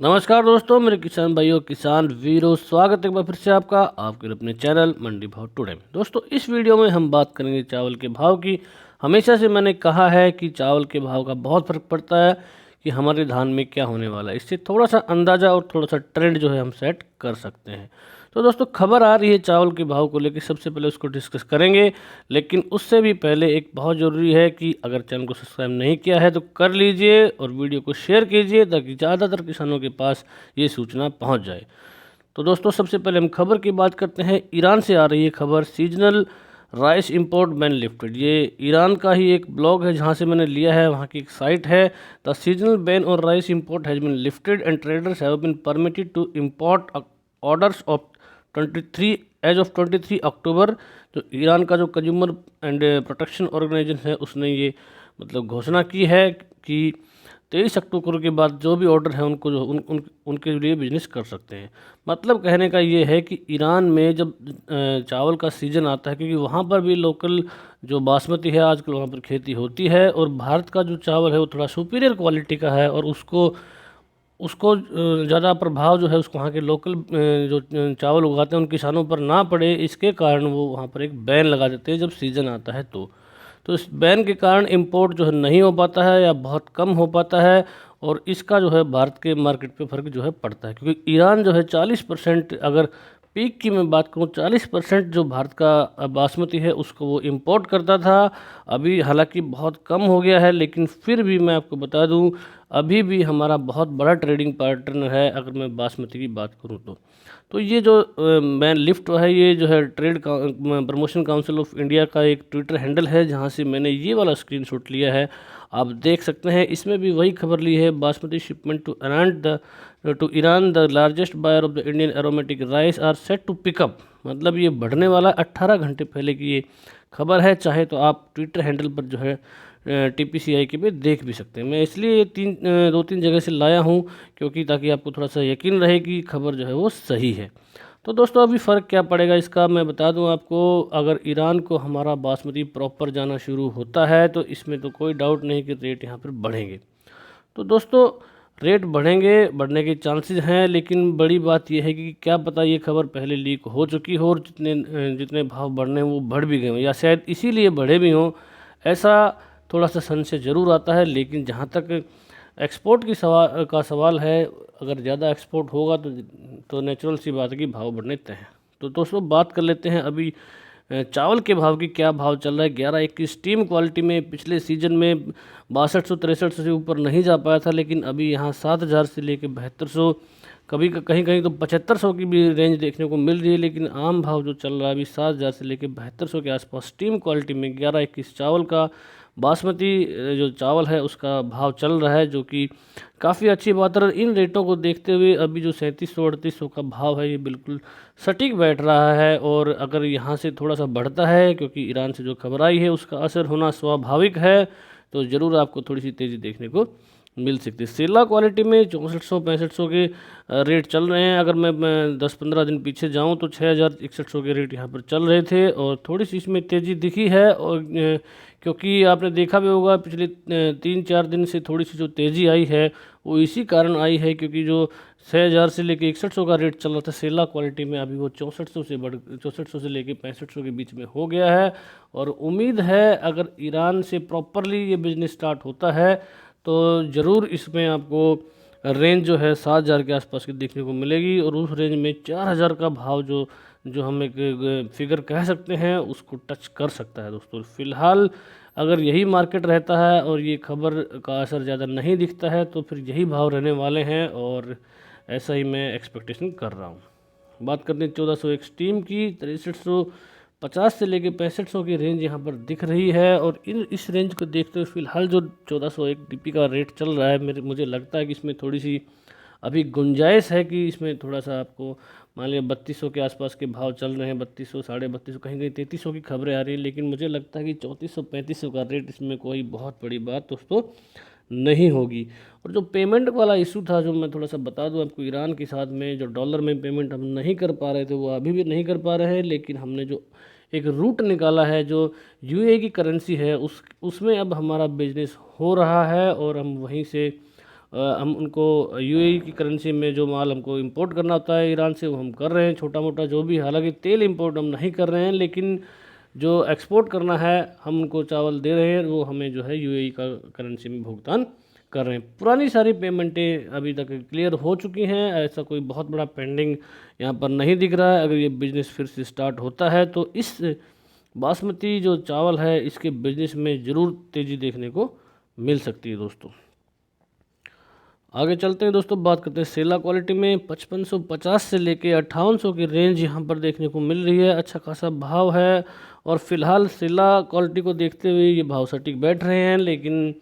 नमस्कार दोस्तों, मेरे किसान भाइयों किसान वीरों, स्वागत है एक बार फिर से आपका आपके अपने चैनल मंडी भाव टुडे में। दोस्तों, इस वीडियो में हम बात करेंगे चावल के भाव की। हमेशा से मैंने कहा है कि चावल के भाव का बहुत फर्क पड़ता है कि हमारे धान में क्या होने वाला है। इससे थोड़ा सा अंदाज़ा और थोड़ा सा ट्रेंड जो है हम सेट कर सकते हैं। तो दोस्तों, खबर आ रही है चावल के भाव को लेकर, सबसे पहले उसको डिस्कस करेंगे। लेकिन उससे भी पहले एक बहुत ज़रूरी है कि अगर चैनल को सब्सक्राइब नहीं किया है तो कर लीजिए और वीडियो को शेयर कीजिए ताकि ज़्यादातर किसानों के पास ये सूचना पहुंच जाए। तो दोस्तों, सबसे पहले हम खबर की बात करते हैं। ईरान से आ रही है खबर, seasonal rice import ban lifted. ये ईरान का ही एक ब्लॉग है जहां से मैंने लिया है, वहां की एक साइट है। The seasonal ban on rice import has been lifted and traders have been permitted to import orders of 23 as of 23 October. जो ईरान का जो कंज्यूमर एंड प्रोटेक्शन ऑर्गेनाइजेशन है उसने ये मतलब घोषणा की है कि 23 अक्टूबर के बाद जो भी ऑर्डर है उनको जो उनके लिए बिजनेस कर सकते हैं। मतलब कहने का ये है कि ईरान में जब चावल का सीज़न आता है, क्योंकि वहाँ पर भी लोकल जो बासमती है आजकल वहाँ पर खेती होती है, और भारत का जो चावल है वो थोड़ा सुपीरियर क्वालिटी का है, और उसको उसको ज़्यादा प्रभाव जो है उसको वहाँ के लोकल जो चावल उगाते हैं उन किसानों पर ना पड़े, इसके कारण वो वहाँ पर एक बैन लगा देते हैं जब सीज़न आता है। तो इस बैन के कारण इंपोर्ट जो है नहीं हो पाता है या बहुत कम हो पाता है, और इसका जो है भारत के मार्केट पे फ़र्क जो है पड़ता है। क्योंकि ईरान जो है 40%, अगर पीक की मैं बात करूँ, 40% जो भारत का बासमती है उसको वो इंपोर्ट करता था। अभी हालांकि बहुत कम हो गया है, लेकिन फिर भी मैं आपको बता दूं अभी भी हमारा बहुत बड़ा ट्रेडिंग पार्टनर है अगर मैं बासमती की बात करूं तो ये जो बैन लिफ्ट है, ये जो है trade promotion council of India का एक ट्विटर हैंडल है जहां से मैंने ये वाला स्क्रीनशॉट लिया है। आप देख सकते हैं, इसमें भी वही खबर ली है, basmati shipment to Iran the largest buyer of the Indian aromatic rice are set to pick up. मतलब ये बढ़ने वाला 18 घंटे पहले की ये खबर है। चाहे तो आप ट्विटर हैंडल पर जो है TPCI के पे देख भी सकते हैं। मैं इसलिए दो तीन जगह से लाया हूँ क्योंकि ताकि आपको थोड़ा सा यकीन रहे कि खबर जो है वो सही है। तो दोस्तों, अभी फ़र्क क्या पड़ेगा इसका मैं बता दूं आपको। अगर ईरान को हमारा बासमती प्रॉपर जाना शुरू होता है तो इसमें तो कोई डाउट नहीं कि रेट यहाँ पर बढ़ेंगे। तो दोस्तों, रेट बढ़ेंगे, बढ़ने के चांसेस हैं, लेकिन बड़ी बात यह है कि क्या पता ये खबर पहले लीक हो चुकी हो और जितने भाव बढ़ने हैं वो बढ़ भी गए हों, या शायद इसीलिए बढ़े भी हों। ऐसा थोड़ा सा संशय ज़रूर आता है। लेकिन जहाँ तक एक्सपोर्ट का सवाल है, अगर ज़्यादा एक्सपोर्ट होगा तो नेचुरल सी बात है कि भाव बढ़ने तय हैं। तो दोस्तों, बात कर लेते हैं अभी चावल के भाव की। क्या भाव चल रहा है? 11-21 स्टीम क्वालिटी में पिछले सीजन में 6200-6300 से ऊपर नहीं जा पाया था, लेकिन अभी यहाँ 7000 से लेकर 7200, कभी कहीं कहीं तो 7500 की भी रेंज देखने को मिल रही है। लेकिन आम भाव जो चल रहा है अभी 7000 से लेकर 7200 के आसपास स्टीम क्वालिटी में 11-21 चावल का, बासमती जो चावल है उसका भाव चल रहा है, जो कि काफ़ी अच्छी बात है। इन रेटों को देखते हुए अभी जो 3700-3800 का भाव है ये बिल्कुल सटीक बैठ रहा है। और अगर यहाँ से थोड़ा सा बढ़ता है, क्योंकि ईरान से जो खबर आई है उसका असर होना स्वाभाविक है, तो ज़रूर आपको थोड़ी सी तेज़ी देखने को मिल सकती है। सेला क्वालिटी में 6400-6500 के रेट चल रहे हैं। अगर मैं 10-15 दिन पीछे जाऊं तो 6000-6100 के रेट यहाँ पर चल रहे थे, और थोड़ी सी इसमें तेज़ी दिखी है। और क्योंकि आपने देखा भी होगा पिछले 3-4 दिन से थोड़ी सी जो तेज़ी आई है वो इसी कारण आई है, क्योंकि जो 6000 से लेके 6100 का रेट चल रहा था सेला क्वालिटी में, अभी वो 6400 से लेके 6500 के बीच में हो गया है। और उम्मीद है अगर ईरान से प्रॉपरली ये बिजनेस स्टार्ट होता है तो ज़रूर इसमें आपको रेंज जो है 7000 के आसपास की देखने को मिलेगी, और उस रेंज में 4000 का भाव जो जो हम एक फिगर कह सकते हैं उसको टच कर सकता है। दोस्तों, फिलहाल अगर यही मार्केट रहता है और ये खबर का असर ज़्यादा नहीं दिखता है तो फिर यही भाव रहने वाले हैं, और ऐसा ही मैं एक्सपेक्टेशन कर रहा हूँ। बात करते हैं 1401 स्टीम की, 6350 से लेके 6500 की रेंज यहाँ पर दिख रही है। और इस रेंज को देखते हुए फिलहाल जो 1401 DP का रेट चल रहा है, मुझे लगता है कि इसमें थोड़ी सी अभी गुंजाइश है कि इसमें थोड़ा सा आपको मान लिया 3200 के आसपास के भाव चल रहे हैं, 3200, 3250, कहीं कहीं 3300 की खबरें आ रही हैं। लेकिन मुझे लगता है कि 3400-3500 का रेट इसमें कोई बहुत बड़ी बात दोस्तों नहीं होगी। और जो पेमेंट वाला इशू था, जो मैं थोड़ा सा बता दूं आपको, ईरान के साथ में जो डॉलर में पेमेंट हम नहीं कर पा रहे थे वो अभी भी नहीं कर पा रहे हैं। लेकिन हमने जो एक रूट निकाला है जो UAE की करेंसी है उसमें अब हमारा बिजनेस हो रहा है, और हम वहीं से हम उनको यूएई की करेंसी में जो माल हमको इंपोर्ट करना होता है ईरान से, वो हम कर रहे हैं छोटा मोटा जो भी। हालांकि तेल इंपोर्ट हम नहीं कर रहे हैं, लेकिन जो एक्सपोर्ट करना है हम उनको चावल दे रहे हैं, वो हमें जो है यूएई का करेंसी में भुगतान कर रहे हैं। पुरानी सारी पेमेंटें अभी तक क्लियर हो चुकी हैं, ऐसा कोई बहुत बड़ा पेंडिंग यहाँ पर नहीं दिख रहा है। अगर ये बिज़नेस फिर से स्टार्ट होता है तो इस बासमती जो चावल है इसके बिज़नेस में ज़रूर तेज़ी देखने को मिल सकती है दोस्तों। आगे चलते हैं दोस्तों, बात करते हैं सेला क्वालिटी में। 5550 से लेके 5800 की रेंज यहाँ पर देखने को मिल रही है। अच्छा खासा भाव है और फिलहाल सेला क्वालिटी को देखते हुए ये भाव सटीक बैठ रहे हैं, लेकिन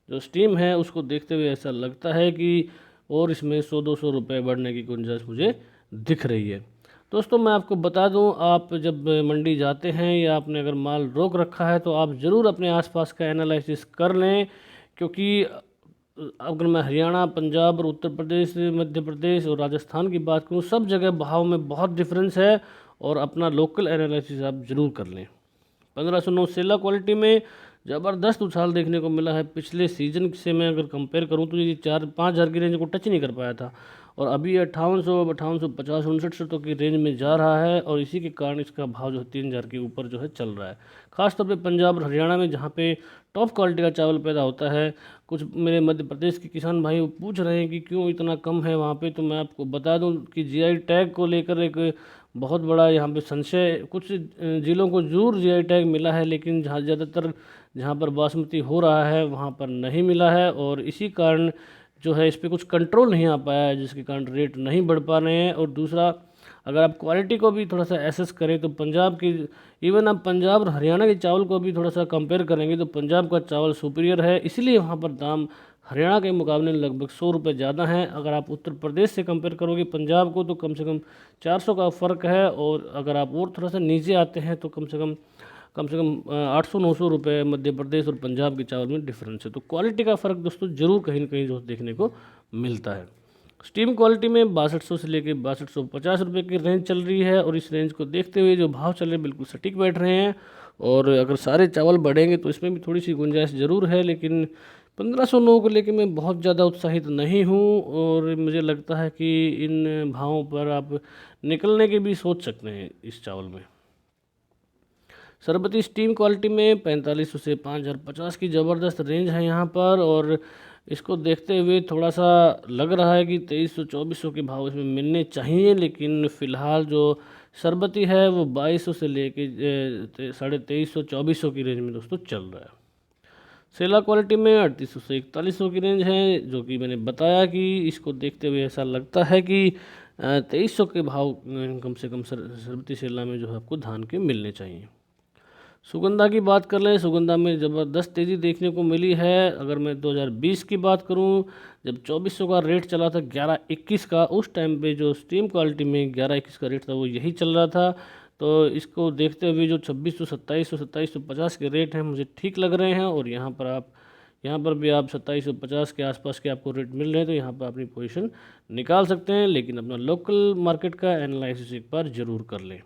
जो स्टीम है उसको देखते हुए ऐसा लगता है कि और इसमें 100-200 रुपये बढ़ने की गुंजाइश मुझे दिख रही है। दोस्तों मैं आपको बता दूं, आप जब मंडी जाते हैं या आपने अगर माल रोक रखा है तो आप ज़रूर अपने आसपास का एनालिसिस कर लें, क्योंकि अगर मैं हरियाणा, पंजाब और उत्तर प्रदेश, मध्य प्रदेश और राजस्थान की बात करूं, सब जगह भाव में बहुत डिफरेंस है और अपना लोकल एनालिसिस आप ज़रूर कर लें। 1509 सेला क्वालिटी में ज़बरदस्त उछाल देखने को मिला है। पिछले सीज़न से मैं अगर कंपेयर करूं तो ये 4-5 हज़ार की रेंज को टच ही नहीं कर पाया था और अभी 5850, 5900 की रेंज में जा रहा है और इसी के कारण इसका भाव जो है 3000 के ऊपर जो है चल रहा है। खासतौर पे पंजाब और हरियाणा में जहाँ पे टॉप क्वालिटी का चावल पैदा होता है। कुछ मेरे मध्य प्रदेश के किसान भाई वो पूछ रहे हैं कि क्यों इतना कम है वहाँ पे, तो मैं आपको बता दूं कि जीआई टैग को लेकर एक बहुत बड़ा यहाँ पे संशय, कुछ जिलों को जरूर जीआई टैग मिला है, लेकिन ज़्यादातर जहाँ पर बासमती हो रहा है वहाँ पर नहीं मिला है और इसी कारण जो है इस पर कुछ कंट्रोल नहीं आ पाया है, जिसके कारण रेट नहीं बढ़ पा रहे हैं। और दूसरा, अगर आप क्वालिटी को भी थोड़ा सा एसेस करें तो पंजाब की, इवन आप पंजाब और हरियाणा के चावल को भी थोड़ा सा कंपेयर करेंगे तो पंजाब का चावल सुपीरियर है, इसलिए वहाँ पर दाम हरियाणा के मुकाबले लगभग 100 रुपये ज़्यादा हैं। अगर आप उत्तर प्रदेश से कंपेयर करोगे पंजाब को तो कम से कम 400 का फ़र्क है, और अगर आप और थोड़ा सा नीचे आते हैं तो कम से कम 800-900 रुपये मध्य प्रदेश और पंजाब के चावल में डिफरेंस है। तो क्वालिटी का फ़र्क दोस्तों ज़रूर कहीं ना कहीं जो देखने को मिलता है। स्टीम क्वालिटी में 6200 से लेकर 6250 रुपये की रेंज चल रही है और इस रेंज को देखते हुए जो भाव चल रहे हैं बिल्कुल सटीक बैठ रहे हैं। और अगर सारे चावल बढ़ेंगे तो इसमें भी थोड़ी सी गुंजाइश ज़रूर है, लेकिन 1509 को लेकर मैं बहुत ज़्यादा उत्साहित नहीं हूँ और मुझे लगता है कि इन भावों पर आप निकलने की भी सोच सकते हैं इस चावल में। सरबती स्टीम क्वालिटी में 4500 से 5050 की ज़बरदस्त रेंज है यहाँ पर, और इसको देखते हुए थोड़ा सा लग रहा है कि 2300-2400 के भाव इसमें मिलने चाहिए, लेकिन फ़िलहाल जो सरबती है वो 2200 से लेके 2350-2400 की रेंज में दोस्तों चल रहा है। सेला क्वालिटी में 3800 से 4100 की रेंज है, जो कि मैंने बताया कि इसको देखते हुए ऐसा लगता है कि 2300 के भाव कम से कम सरबती सेला में जो है आपको धान के मिलने चाहिए। सुगंधा की बात कर लें, सुगंधा में ज़बरदस्त तेज़ी देखने को मिली है। अगर मैं 2020 की बात करूं, जब 2400 का रेट चला था 1121 का, उस टाइम पे जो स्टीम क्वालिटी में 1121 का रेट था वो यही चल रहा था। तो इसको देखते हुए जो 2600, 2700, 2750 के रेट हैं मुझे ठीक लग रहे हैं, और यहाँ पर भी आप 2750 के आसपास के आपको रेट मिल रहे हैं तो यहाँ पर अपनी पोजीशन निकाल सकते हैं, लेकिन अपना लोकल मार्केट का एनालिसिस एक बार ज़रूर कर लें।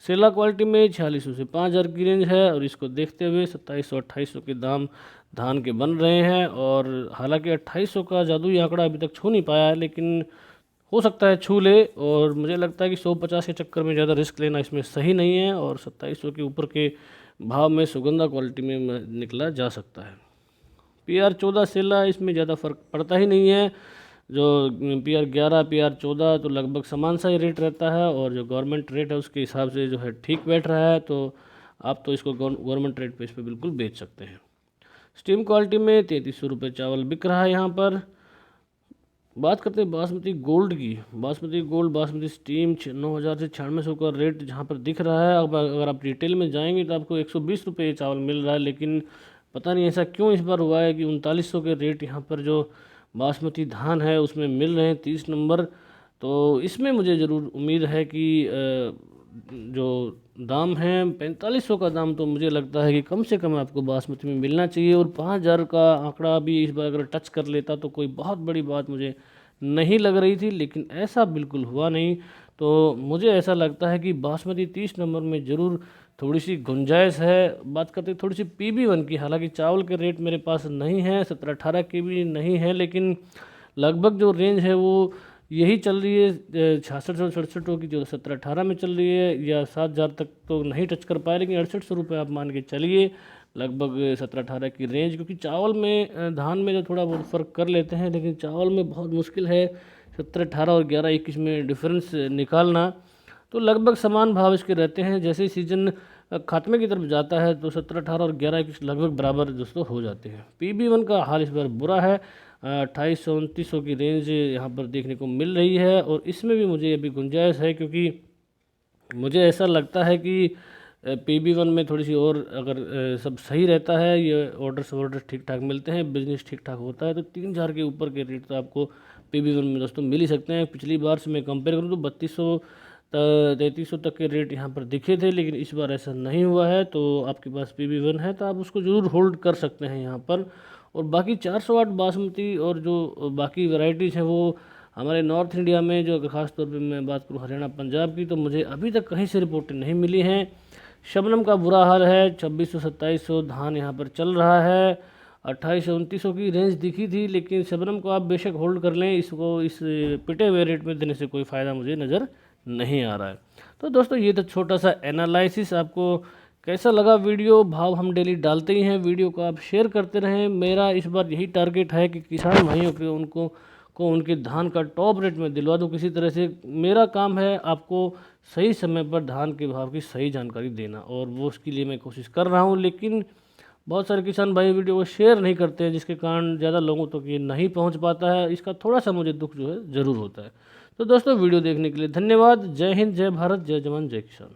सेला क्वालिटी में 4600 से 5000 की रेंज है और इसको देखते हुए 2700-2800 के दाम धान के बन रहे हैं। और हालांकि 2800 का जादुई आंकड़ा अभी तक छू नहीं पाया है, लेकिन हो सकता है छू ले, और मुझे लगता है कि 150 के चक्कर में ज़्यादा रिस्क लेना इसमें सही नहीं है, और 2700 के ऊपर के भाव में सुगंधा क्वालिटी में निकला जा सकता है। PR14 सेला, इसमें ज़्यादा फ़र्क पड़ता ही नहीं है। जो PR11, PR14 तो लगभग समान सा ही रेट रहता है, और जो गवर्नमेंट रेट है उसके हिसाब से जो है ठीक बैठ रहा है, तो आप तो इसको गवर्नमेंट रेट पे इस पर बिल्कुल बेच सकते हैं। स्टीम क्वालिटी में 3300 रुपये चावल बिक रहा है यहाँ पर। बात करते हैं बासमती गोल्ड की। बासमती स्टीम 9000 से 9600 का रेट जहाँ पर दिख रहा है। अब अगर आप रिटेल में जाएंगे तो आपको 120 रुपये चावल मिल रहा है, लेकिन पता नहीं ऐसा क्यों इस बार हुआ है कि 3900 के रेट यहाँ पर जो बासमती धान है उसमें मिल रहे हैं 30 नंबर। तो इसमें मुझे ज़रूर उम्मीद है कि जो दाम है 4500 का दाम, तो मुझे लगता है कि कम से कम आपको बासमती में मिलना चाहिए, और 5000 का आंकड़ा भी इस बार अगर टच कर लेता तो कोई बहुत बड़ी बात मुझे नहीं लग रही थी, लेकिन ऐसा बिल्कुल हुआ नहीं। तो मुझे ऐसा लगता है कि बासमती 30 नंबर में ज़रूर थोड़ी सी गुंजाइश है। बात करते हैं थोड़ी सी PB1 की, हालांकि चावल के रेट मेरे पास नहीं है, 17-18 के भी नहीं है, लेकिन लगभग जो रेंज है वो यही चल रही है 6600-6700 की, जो 17-18 में चल रही है, या 7000 तक तो नहीं टच कर पाए, लेकिन 6800 रुपये आप मान के चलिए लगभग 17-18 की रेंज। क्योंकि चावल में धान में जो थोड़ा बहुत फ़र्क कर लेते हैं, लेकिन चावल में बहुत मुश्किल है 17-18 और 11-21 में डिफरेंस निकालना। तो लगभग समान भाव इसके रहते हैं। जैसे ही सीजन खात्मे की तरफ जाता है तो 17-18 और 11-21 लगभग बराबर दोस्तों हो जाते हैं। PB1 का हाल इस बार बुरा है, 2800-2900 की रेंज यहाँ पर देखने को मिल रही है, और इसमें भी मुझे अभी गुंजाइश है, क्योंकि मुझे ऐसा लगता है कि PB1 में थोड़ी सी और अगर सब सही रहता है, ये ऑर्डर ठीक ठाक मिलते हैं, बिजनेस ठीक ठाक होता है, तो 3000 के ऊपर के रेट तो आपको PB1 में दोस्तों मिल ही सकते हैं। पिछली बार से मैं कंपेयर करूँ तो 3200-3300 तक के रेट यहाँ पर दिखे थे, लेकिन इस बार ऐसा नहीं हुआ है। तो आपके पास PB1 है तो आप उसको ज़रूर होल्ड कर सकते हैं यहाँ पर। और बाकी 408 बासमती और जो बाकी वैरायटीज़ हैं वो हमारे नॉर्थ इंडिया में, जो ख़ास तौर पे मैं बात करूँ हरियाणा पंजाब की, तो मुझे अभी तक कहीं से रिपोर्टें नहीं मिली हैं। शबनम का बुरा हाल है, 2600-2700 धान यहाँ पर चल रहा है, 2800-2900 की रेंज दिखी थी, लेकिन शबनम को आप बेशक होल्ड कर लें, इसको इस पिटे हुए रेट में देने से कोई फ़ायदा मुझे नज़र नहीं आ रहा है। तो दोस्तों ये तो छोटा सा एनालिसिस, आपको कैसा लगा वीडियो? भाव हम डेली डालते ही हैं, वीडियो को आप शेयर करते रहें। मेरा इस बार यही टारगेट है कि किसान भाइयों के को उनके धान का टॉप रेट में दिलवा दूँ किसी तरह से। मेरा काम है आपको सही समय पर धान के भाव की सही जानकारी देना, और वो उसके लिए मैं कोशिश कर रहा हूँ। लेकिन बहुत सारे किसान भाई वीडियो को शेयर नहीं करते हैं, जिसके कारण ज़्यादा लोगों तक ये नहीं पहुँच पाता है। इसका थोड़ा सा मुझे दुख जो है ज़रूर होता है। तो दोस्तों वीडियो देखने के लिए धन्यवाद। जय हिंद, जय भारत, जय जवान, जय किसान।